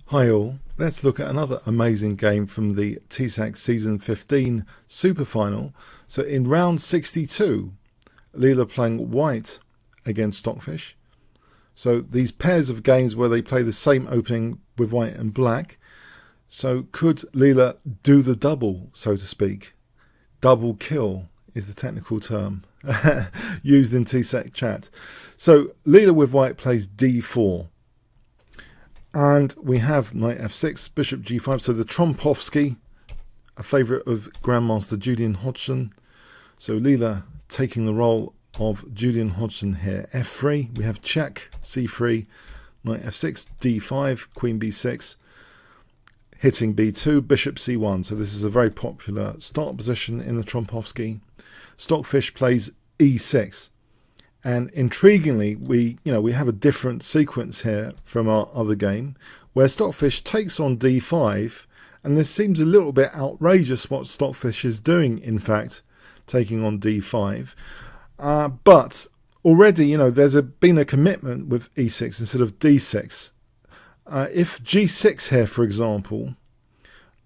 Hi all, let's look at another amazing game from the TSAC Season 15 Super Final. So in round 62, Leela playing white against Stockfish. So these pairs of games where they play the same opening with white and black. So could Leela do the double, so to speak? Double kill is the technical term used in TSAC chat. So Leela with white plays d4. And we have knight f6, bishop g5. So the Trompovsky, a favourite of Grandmaster Julian Hodgson. So Leela taking the role of Julian Hodgson here. f3, we have check, c3, knight f6, d5, queen b6, hitting b2, bishop c1. So this is a very popular start position in the Trompovsky. Stockfish plays e6. And intriguingly, we have a different sequence here from our other game, where Stockfish takes on d5, and this seems a little bit outrageous what Stockfish is doing, in fact, taking on d5. But already, there's been a commitment with e6 instead of d6. If g6 here, for example,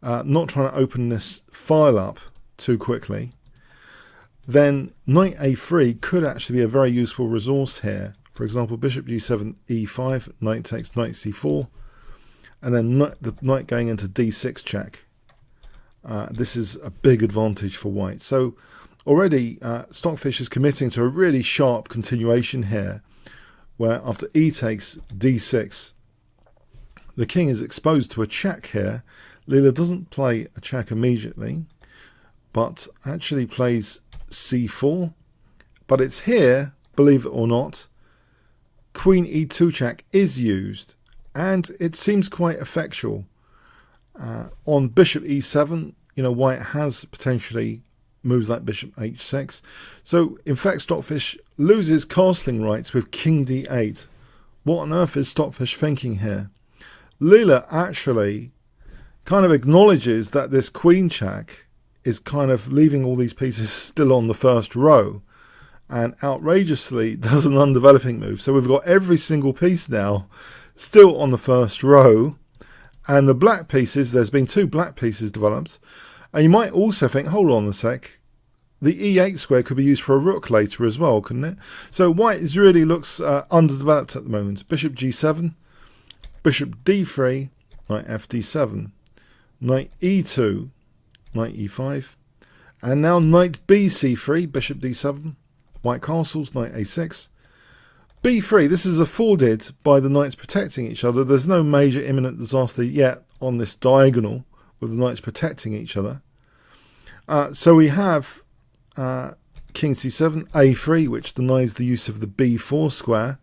not trying to open this file up too quickly, then knight a3 could actually be a very useful resource here. For example, bishop g7, e5, knight takes knight c4, and then the knight going into d6 check. This is a big advantage for white. So already Stockfish is committing to a really sharp continuation here, where after e takes d6, the king is exposed to a check here. Leela doesn't play a check immediately, but actually plays c4, but it's here, believe it or not, queen e2 check is used, and it seems quite effectual. On bishop e7, white has potentially moves like bishop h6. So in fact, Stockfish loses castling rights with king d8. What on earth is Stockfish thinking here? Leela actually kind of acknowledges that this queen check is kind of leaving all these pieces still on the first row, and outrageously does an undeveloping move. So we've got every single piece now still on the first row, and the black pieces, there's been two black pieces developed. And you might also think, hold on a sec, the e8 square could be used for a rook later as well, couldn't it? So white really looks underdeveloped at the moment. Bishop g7, bishop d3, knight fd7, knight e2, knight e5, and now knight bc3, bishop d7, white castles, knight a6, b3. This is afforded by the knights protecting each other. There's no major imminent disaster yet on this diagonal with the knights protecting each other. So we have king c7, a3, which denies the use of the b4 square,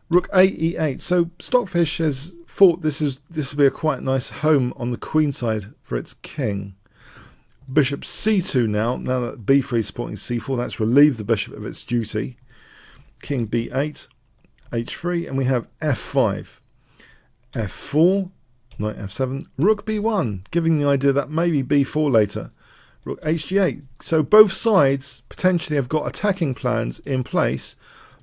rook a e8. So Stockfish has thought this will be a quite nice home on the queen side for its king. Bishop c2 now that b3 is supporting c4, that's relieved the bishop of its duty. King b8, h3, and we have f5, f4, knight f7, rook b1, giving the idea that maybe b4 later, rook hg8. So both sides potentially have got attacking plans in place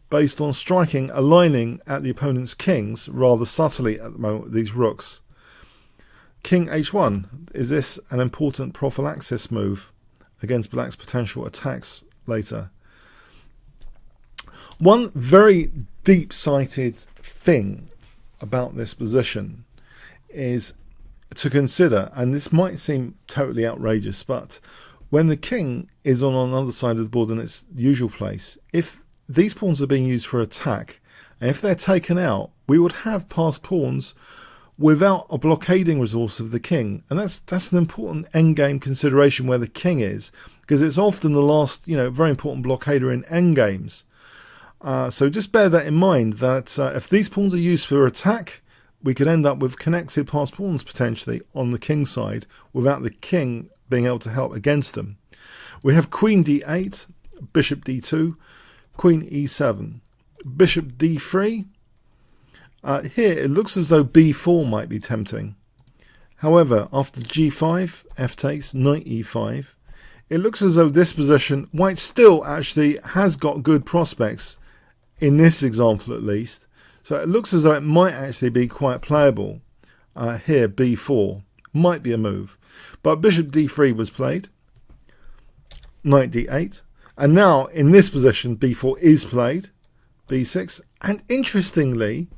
based on striking, aligning at the opponent's kings rather subtly at the moment with these rooks. King h1, is this an important prophylaxis move against black's potential attacks later? One very deep-sighted thing about this position is to consider, and this might seem totally outrageous, but when the king is on another side of the board in its usual place, if these pawns are being used for attack, and if they're taken out, we would have passed pawns without a blockading resource of the king, and that's an important endgame consideration where the king is, because it's often the last, very important blockader in endgames. So just bear that in mind, that if these pawns are used for attack, we could end up with connected passed pawns potentially on the king side without the king being able to help against them. We have queen d8, bishop d2, queen e7, bishop d3. Here it looks as though b4 might be tempting. However, after g5, f takes, knight e5, it looks as though this position, white still actually has got good prospects, in this example at least. So it looks as though it might actually be quite playable. here b4 might be a move. But bishop d3 was played, knight d8, and now in this position b4 is played, b6, and interestingly,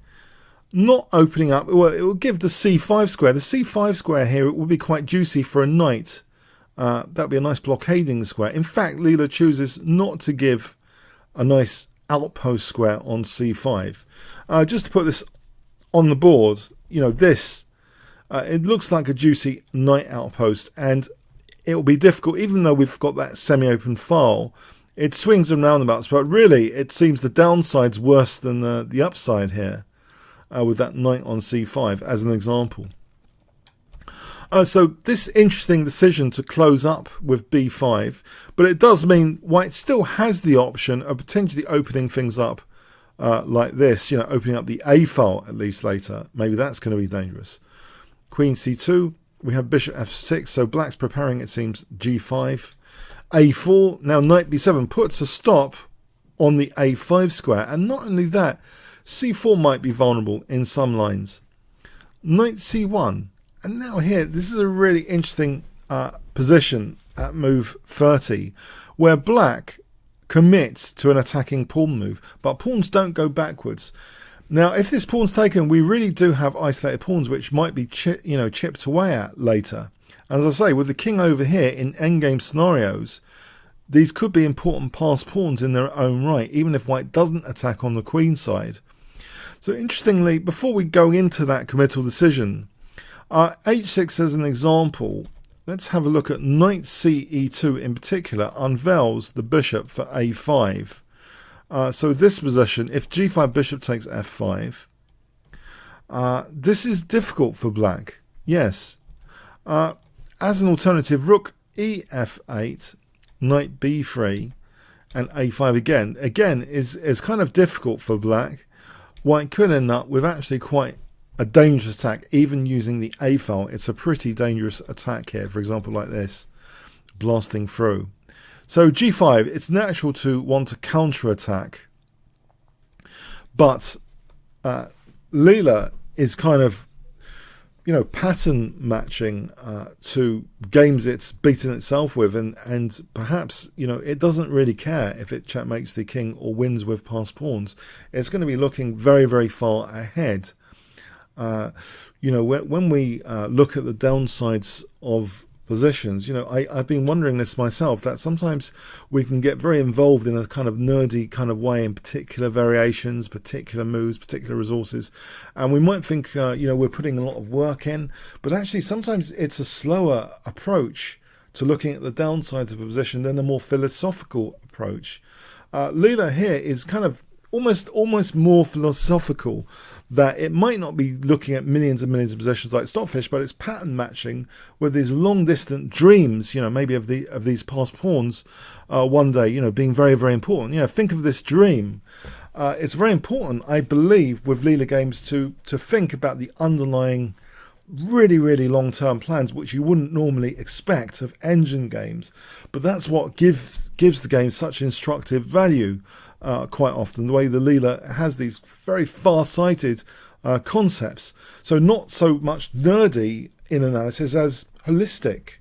not opening up, well, it will give the c5 square. The c5 square here, it will be quite juicy for a knight. That would be a nice blockading square. In fact, Leela chooses not to give a nice outpost square on c5. Just to put this on the board, you know, this, it looks like a juicy knight outpost, and it will be difficult, even though we've got that semi-open file. It swings and roundabouts, but really it seems the downside's worse than the upside here, with that knight on c5 as an example. So this interesting decision to close up with b5, but it does mean white still has the option of potentially opening things up like this, you know, opening up the a file at least later. Maybe that's going to be dangerous. Queen c2, we have bishop f6, so black's preparing, it seems, g5. a4, now knight b7 puts a stop on the a5 square, and not only that, c4 might be vulnerable in some lines. Knight c1, and now here, this is a really interesting position at move 30, where black commits to an attacking pawn move, but pawns don't go backwards. Now, if this pawn's taken, we really do have isolated pawns which might be chipped away at later. And as I say, with the king over here in endgame scenarios, these could be important passed pawns in their own right, even if white doesn't attack on the queen side. So interestingly, before we go into that committal decision, h6 as an example, let's have a look at knight c e2 in particular, unveils the bishop for a5. So this position, if g5 bishop takes f5, this is difficult for black. Yes. As an alternative, rook ef8, knight b3, and a5 again is kind of difficult for black. White could end up with actually quite a dangerous attack, even using the a file. It's a pretty dangerous attack here, for example, like this, blasting through. So g5, it's natural to want to counter-attack, but Leela is kind of, you know, pattern matching to games it's beaten itself with, and perhaps, you know, it doesn't really care if it checkmates the king or wins with passed pawns. It's going to be looking very, very far ahead. You know, when we look at the downsides of positions, you know, I've been wondering this myself, that sometimes we can get very involved in a kind of nerdy kind of way in particular variations, particular moves, particular resources, and we might think, you know, we're putting a lot of work in, but actually sometimes it's a slower approach to looking at the downsides of a position than a more philosophical approach. Leela here is kind of almost more philosophical, that it might not be looking at millions and millions of positions like Stockfish, but it's pattern matching with these long distant dreams, you know, maybe of these passed pawns one day, you know, being very, very important. You know, think of this dream. It's very important, I believe, with Leela games to think about the underlying really, really long-term plans, which you wouldn't normally expect of engine games, but that's what gives the game such instructive value. Quite often, the way the Leela has these very far-sighted concepts. So not so much nerdy in analysis as holistic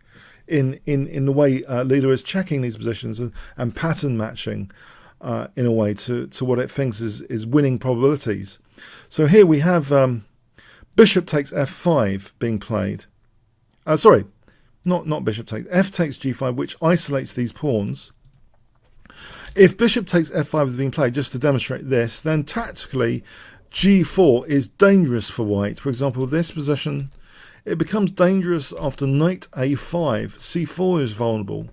in the way Leela is checking these positions and pattern matching in a way to what it thinks is winning probabilities. So here we have bishop takes f5 being played. Sorry, not bishop takes, f takes g5, which isolates these pawns. If bishop takes f5 is being played, just to demonstrate this, then tactically g4 is dangerous for white. For example, this position, it becomes dangerous after knight a5. c4 is vulnerable.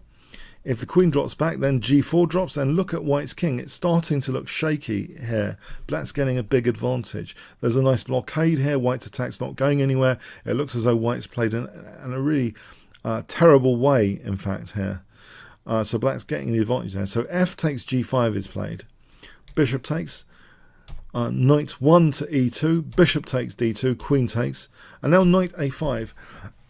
If the queen drops back, then g4 drops, and look at white's king. It's starting to look shaky here. Black's getting a big advantage. There's a nice blockade here. White's attack's not going anywhere. It looks as though white's played in a really terrible way, in fact, here. So black's getting the advantage there. So f takes g5 is played. Bishop takes. Knight 1 to e2. Bishop takes d2. Queen takes. And now knight a5.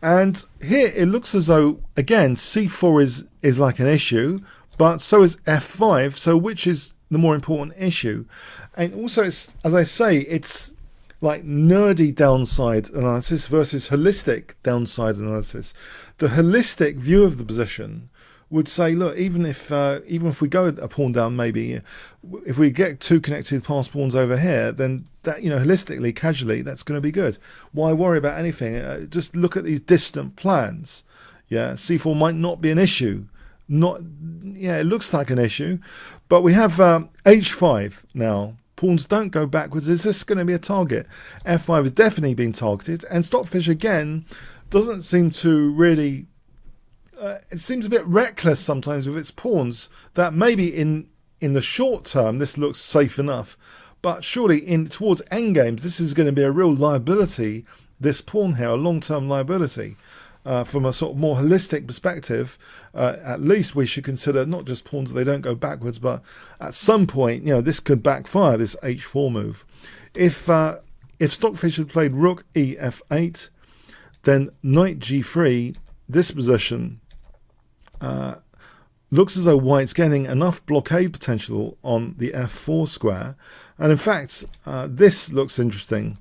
And here it looks as though, again, c4 is like an issue, but so is f5. So which is the more important issue? And also, it's, as I say, it's like nerdy downside analysis versus holistic downside analysis. The holistic view of the position would say, look, even if we go a pawn down, maybe if we get 2 connected passed pawns over here, then that, holistically, casually, that's going to be good. Why worry about anything? Just look at these distant plans. Yeah, c4 might not be an issue. It looks like an issue, but we have h5 now. Pawns don't go backwards. Is this going to be a target? f5 has definitely been targeted, and Stockfish again doesn't seem to really. It seems a bit reckless sometimes with its pawns. That maybe in the short term this looks safe enough, but surely towards endgames this is going to be a real liability. This pawn here, a long-term liability. From a sort of more holistic perspective, at least we should consider not just pawns they don't go backwards, but at some point, this could backfire, this h4 move. If Stockfish had played rook e f8, then knight g3, this position looks as though white's getting enough blockade potential on the f4 square, and in fact, this looks interesting.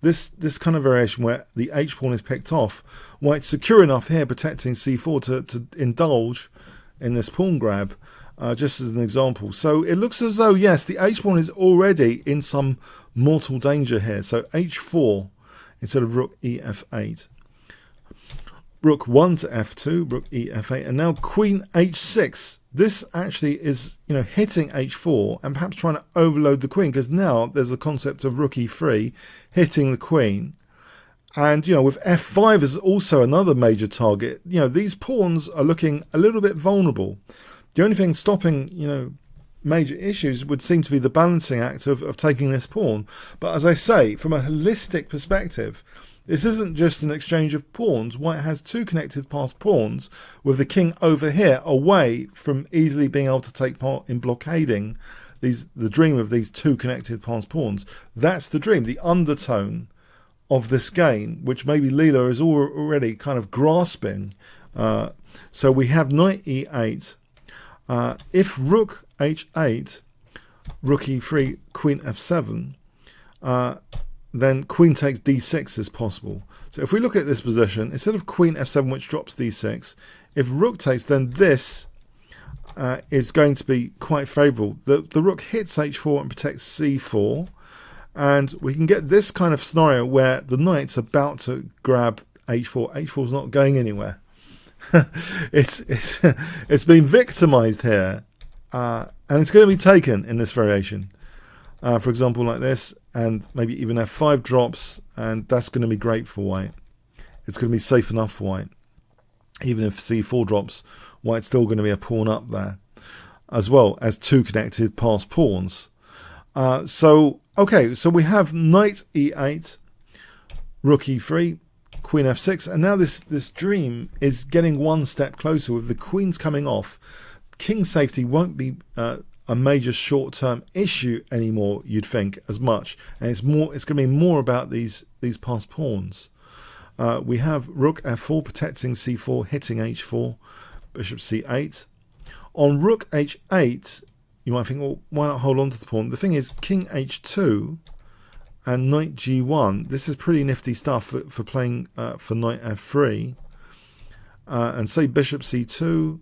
This kind of variation where the h pawn is picked off, white's secure enough here protecting c4 to indulge in this pawn grab, just as an example. So it looks as though, yes, the h pawn is already in some mortal danger here. So h4 instead of rook e f8. Rook 1 to f2, rook e f8, and now queen h6. This actually is, hitting h4 and perhaps trying to overload the queen, because now there's the concept of rook e3 hitting the queen. And, with f5 is also another major target. These pawns are looking a little bit vulnerable. The only thing stopping, major issues would seem to be the balancing act of taking this pawn. But as I say, from a holistic perspective, this isn't just an exchange of pawns. White has 2 connected passed pawns with the king over here, away from easily being able to take part in blockading the dream of these 2 connected passed pawns. That's the dream, the undertone of this game, which maybe Leela is already kind of grasping. So we have knight e8. If rook h8, rook e3, queen f7, then queen takes d6 is possible. So if we look at this position, instead of queen f7, which drops d6, if rook takes, then this is going to be quite favourable. The rook hits h4 and protects c4, and we can get this kind of scenario where the knight's about to grab h4. h4 is not going anywhere. It's been victimised here, and it's going to be taken in this variation. For example, like this, and maybe even f5 drops, and that's going to be great for white. It's going to be safe enough for white. Even if c4 drops, white's still going to be a pawn up there, as well as 2 connected passed pawns. So we have knight e8, rook e3, queen f6, and now this dream is getting one step closer with the queens coming off. King safety won't be a major short-term issue anymore, you'd think, as much, and it's going to be more about these passed pawns. We have rook f4 protecting c4, hitting h4, bishop c8. On rook h8, you might think, well, why not hold on to the pawn? The thing is, king h2 and knight g1. This is pretty nifty stuff for playing for knight f3, and say bishop c2,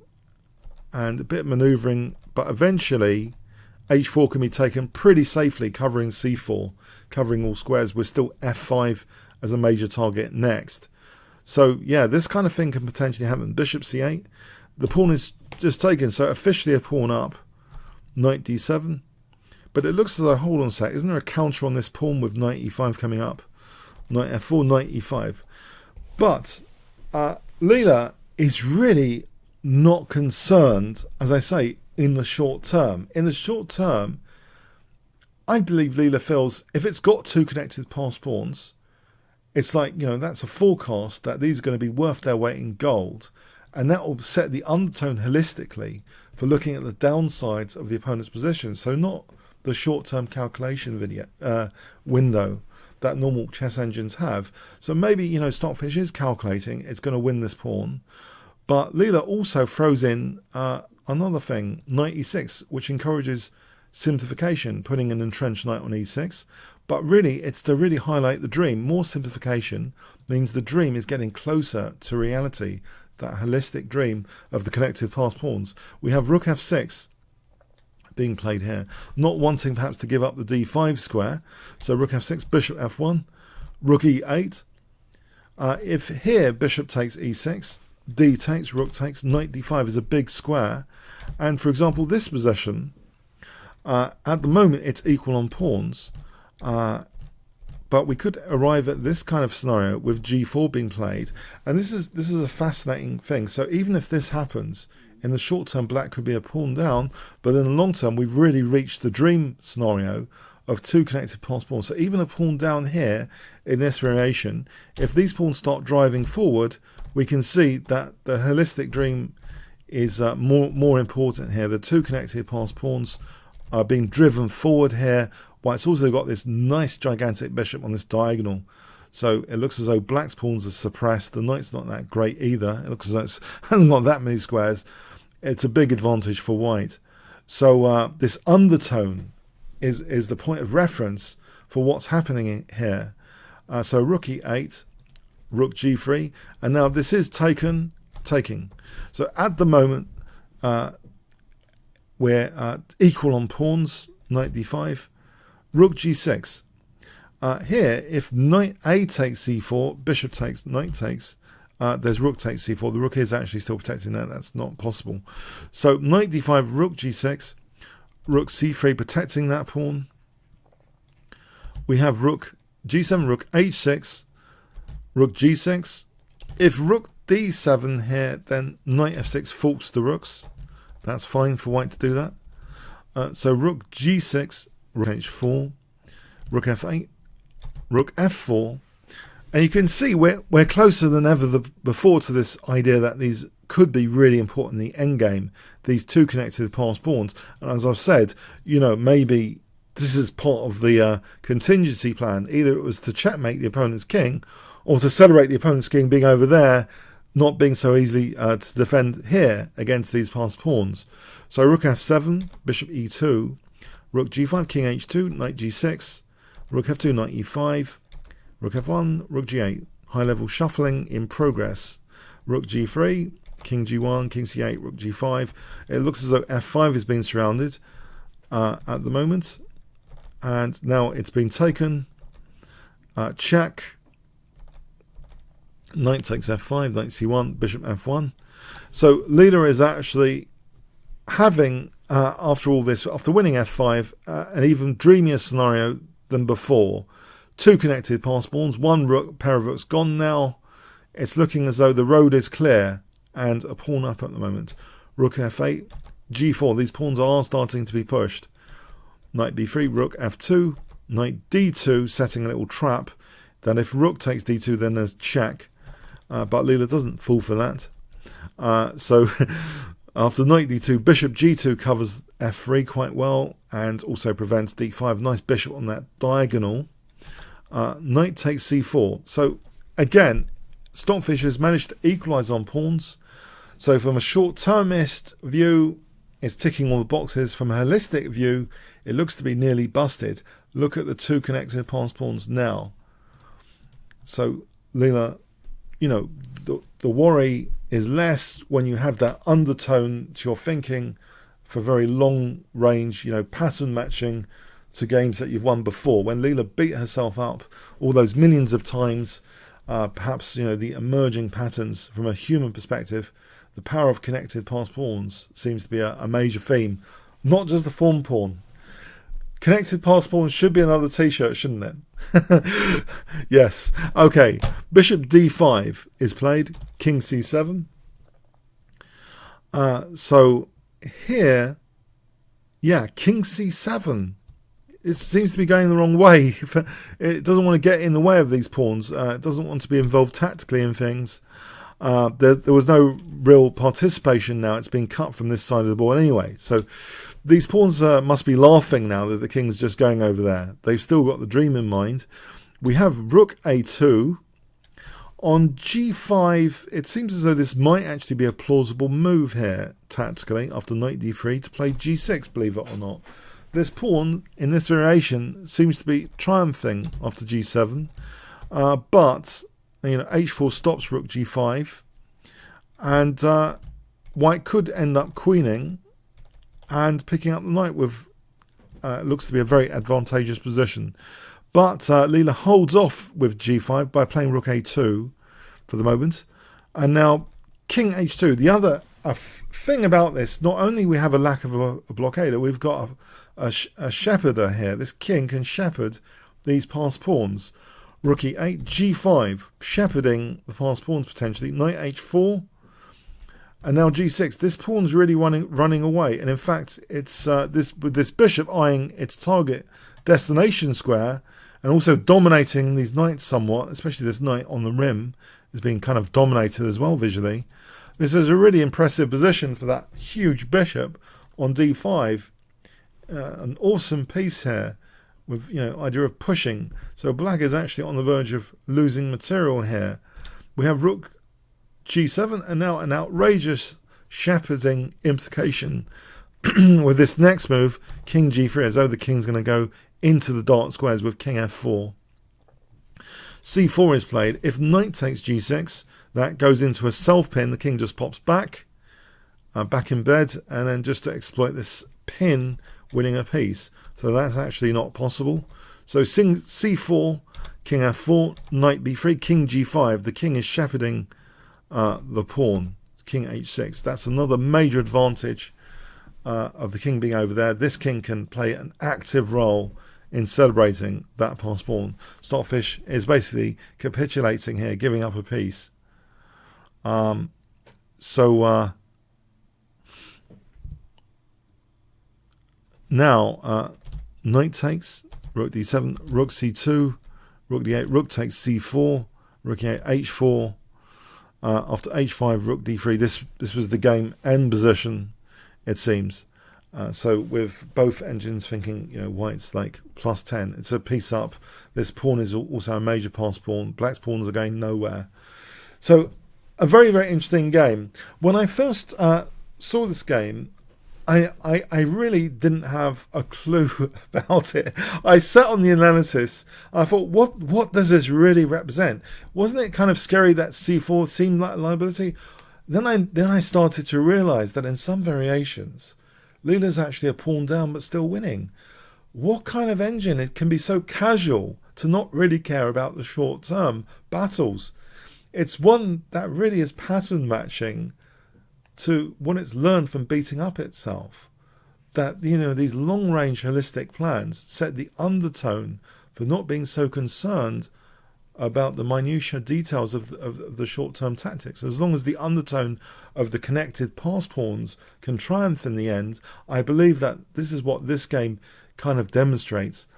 and a bit of manoeuvring. But eventually, h4 can be taken pretty safely, covering c4, covering all squares, with still f5 as a major target next. So, yeah, this kind of thing can potentially happen. Bishop c8, the pawn is just taken, so officially a pawn up. Knight d7. But it looks as though, hold on a sec, isn't there a counter on this pawn with knight e5 coming up? Knight f4, knight e5. But Leela is really not concerned, as I say, in the short term. In the short term, I believe Leela feels if it's got 2 connected passed pawns, it's like, that's a forecast that these are going to be worth their weight in gold, and that will set the undertone holistically for looking at the downsides of the opponent's position. So not the short-term calculation window that normal chess engines have. So maybe, Stockfish is calculating it's going to win this pawn, but Leela also throws in another thing, knight e6, which encourages simplification, putting an entrenched knight on e6. But really, it's to really highlight the dream. More simplification means the dream is getting closer to reality, that holistic dream of the connected passed pawns. We have rook f6 being played here, not wanting perhaps to give up the d5 square. So rook f6, bishop f1, rook e8. If here bishop takes e6, d takes, rook takes, knight d5 is a big square. And for example, this position, at the moment it's equal on pawns. But we could arrive at this kind of scenario with g4 being played, and this is a fascinating thing. So even if this happens, in the short term black could be a pawn down, but in the long term we've really reached the dream scenario of two connected passed pawns. So even a pawn down here in this variation, if these pawns start driving forward, we can see that the holistic dream is more important here. The two connected passed pawns are being driven forward here. Well, it's also got this nice gigantic bishop on this diagonal. So it looks as though black's pawns are suppressed. The knight's not that great either. It looks as though it hasn't got that many squares. It's a big advantage for white. So this undertone is the point of reference for what's happening here. So rook e8, rook g3, and now this is taking. So at the moment we're equal on pawns, knight d5, rook g6. Here, if knight a takes c4, bishop takes, knight takes, there's rook takes c4. The rook is actually still protecting that. That's not possible. So knight d5, rook g6, rook c3 protecting that pawn. We have rook g7, rook h6, rook g6. If rook d7 here, then knight f6 forks the rooks. That's fine for white to do that. So rook g6, rook h4, rook f8, rook f4, and you can see we're closer than ever before to this idea that these could be really important in the endgame, these two connected passed pawns. And as I've said, you know, maybe this is part of the contingency plan. Either it was to checkmate the opponent's king, or to celebrate the opponent's king being over there, not being so easily to defend here against these passed pawns. So rook f7, bishop e2, rook g5, king h2, knight g6, rook f2, knight e5, rook f1, rook g8. High level shuffling in progress. Rook g3, king g1, king c8, rook g5. It looks as though f5 is being surrounded at the moment. And now it's been taken. Check. Knight takes f5, knight c1, bishop f1. So Leela is actually having, after all this, after winning f5, an even dreamier scenario than before. Two connected passed pawns, one rook, pair of rooks gone now. It's looking as though the road is clear and a pawn up at the moment. Rook f8, g4. These pawns are starting to be pushed. Knight b3, rook f2, knight d2, setting a little trap that if rook takes d2, then there's check. But Leela doesn't fall for that. So after knight d2, bishop g2 covers f3 quite well and also prevents d5. Nice bishop on that diagonal. Knight takes c4. So again, Stockfish has managed to equalise on pawns. So from a short-termist view, it's ticking all the boxes. From a holistic view, it looks to be nearly busted. Look at the two connected passed pawns now. So Leela, you know, the worry is less when you have that undertone to your thinking for very long range, you know, pattern matching to games that you've won before. When Leela beat herself up all those millions of times, perhaps, you know, the emerging patterns from a human perspective, the power of connected passed pawns seems to be a major theme, not just the form pawn. Connected passed pawns should be another t-shirt, shouldn't it? Yes. Okay. Bishop d5 is played. King c7. So here, yeah, king c7. It seems to be going the wrong way. It doesn't want to get in the way of these pawns. It doesn't want to be involved tactically in things. There was no real participation now. It's been cut from this side of the board anyway. So these pawns must be laughing now that the king's just going over there. They've still got the dream in mind. We have rook a2. On g5, it seems as though this might actually be a plausible move here, tactically, after knight d3, to play g6, believe it or not. this pawn in this variation seems to be triumphing after g7, but h4 stops rook g5, and white could end up queening and picking up the knight with looks to be a very advantageous position. But Leela holds off with g5 by playing rook a2 for the moment, and now king h2. The other thing about this, not only we have a lack of a blockader, we've got a shepherder here. This king can shepherd these passed pawns. Rook e8, g5, shepherding the passed pawns potentially. Knight h4, and now g6. This pawn's really running away, and in fact, it's with this bishop eyeing its target destination square, and also dominating these knights somewhat, especially this knight on the rim is being kind of dominated as well visually. This is a really impressive position for that huge bishop on d5. An awesome piece here with idea of pushing. So black is actually on the verge of losing material here. We have rook g7 and now an outrageous shepherding implication with this next move, king g3, as though the king's going to go into the dark squares with king f4. c4 is played. If knight takes g6, that goes into a self pin. The king just pops back in bed, and then just to exploit this pin, winning a piece. So that's actually not possible. So c4, king f4, knight b3, king g5. The king is shepherding the pawn, king h6. That's another major advantage of the king being over there. This king can play an active role in celebrating that passed pawn. Stockfish is basically capitulating here, giving up a piece. Now knight takes, rook d7, rook c2, rook d8, rook takes c4, rook e8, h4. After h5, rook d3. This was the game end position, it seems. So with both engines thinking, white's like plus 10. It's a piece up. This pawn is also a major passed pawn. Black's pawns are going nowhere. So a very, very interesting game. When I first saw this game, I really didn't have a clue about it. I sat on the analysis. I thought, what does this really represent? Wasn't it kind of scary that c4 seemed like a liability? Then I started to realize that in some variations, Leela's actually a pawn down but still winning. What kind of engine it can be so casual to not really care about the short-term battles? It's one that really is pattern matching to what it's learned from beating up itself. That, these long-range holistic plans set the undertone for not being so concerned about the minutiae details of the short-term tactics. As long as the undertone of the connected pass pawns can triumph in the end, I believe that this is what this game kind of demonstrates.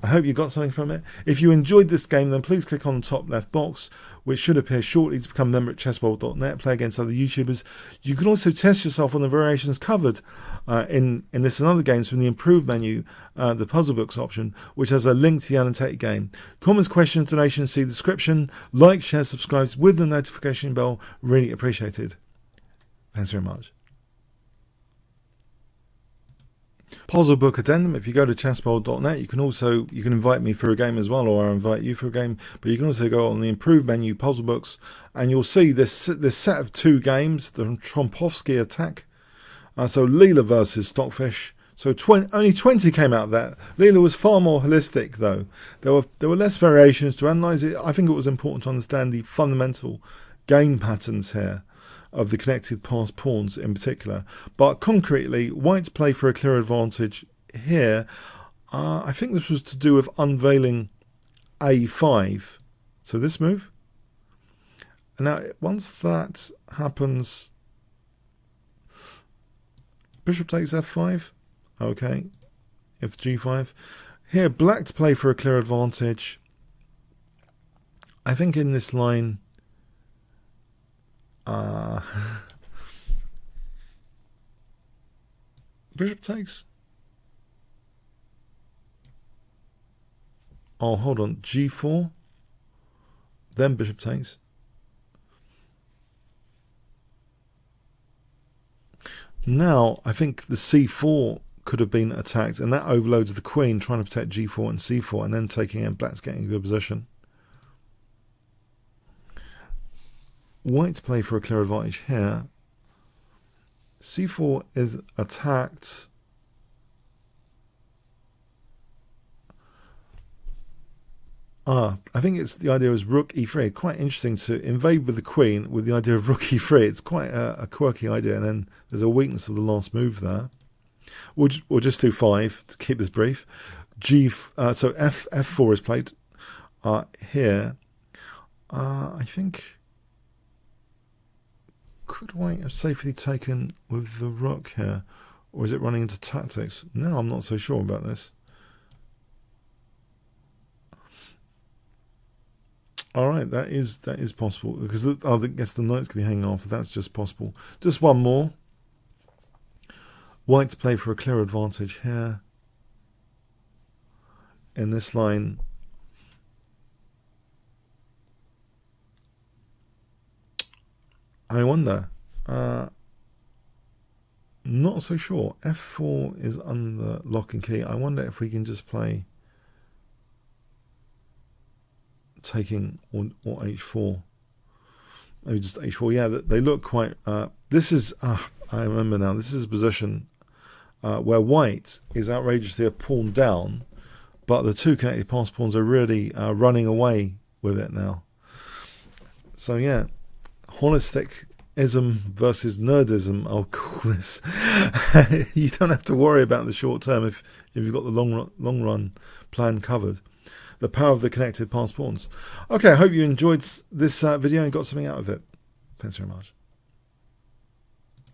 I hope you got something from it. If you enjoyed this game, then please click on the top left box, which should appear shortly, to become a member at chessworld.net, play against other YouTubers. You can also test yourself on the variations covered in this and other games from the improved menu, the puzzle books option, which has a link to the annotated game. Comments, questions, donations, see the description. Like, share, subscribe with the notification bell. Really appreciated. Thanks very much. Puzzle book addendum. If you go to chessworld.net, you can invite me for a game as well, or I'll invite you for a game. But you can also go on the improved menu, puzzle books, and you'll see this set of two games, the Trompovsky attack. So Leela versus Stockfish. So only 20 came out of that. Leela was far more holistic, though. There were less variations to analyze it. I think it was important to understand the fundamental game patterns here of the connected passed pawns in particular. But concretely, white's play for a clear advantage here. I think this was to do with unveiling a5. So this move. And now, once that happens, bishop takes f5. Okay. If g5. Here, black to play for a clear advantage. I think in this line, bishop takes. Oh, hold on. g4. Then bishop takes. Now, I think the c4 could have been attacked, and that overloads the queen, trying to protect g4 and c4, and then taking in black's getting a good position. White to play for a clear advantage here. c4 is attacked. I think it's the idea is rook e3. Quite interesting to invade with the queen with the idea of rook e3. It's quite a quirky idea, and then there's a weakness of the last move there. We'll just do 5 to keep this brief. So f4 is played here. I think, could white have safely taken with the rook here, or is it running into tactics? No, I'm not so sure about this. All right, that is possible, because I guess the knight's going to be hanging off, so that's just possible. Just one more. White to play for a clear advantage here. In this line, I wonder. Not so sure. f4 is under lock and key. I wonder if we can just play taking or h4. Maybe just h4. Yeah, they look quite. This is. I remember now. This is a position where white is outrageously a pawn down, but the two connected pass pawns are really running away with it now. So yeah, holisticism versus nerdism, I'll call this. You don't have to worry about the short term if you've got the long run plan covered. The power of the connected pass pawns. Okay, I hope you enjoyed this video and got something out of it. Thanks very much.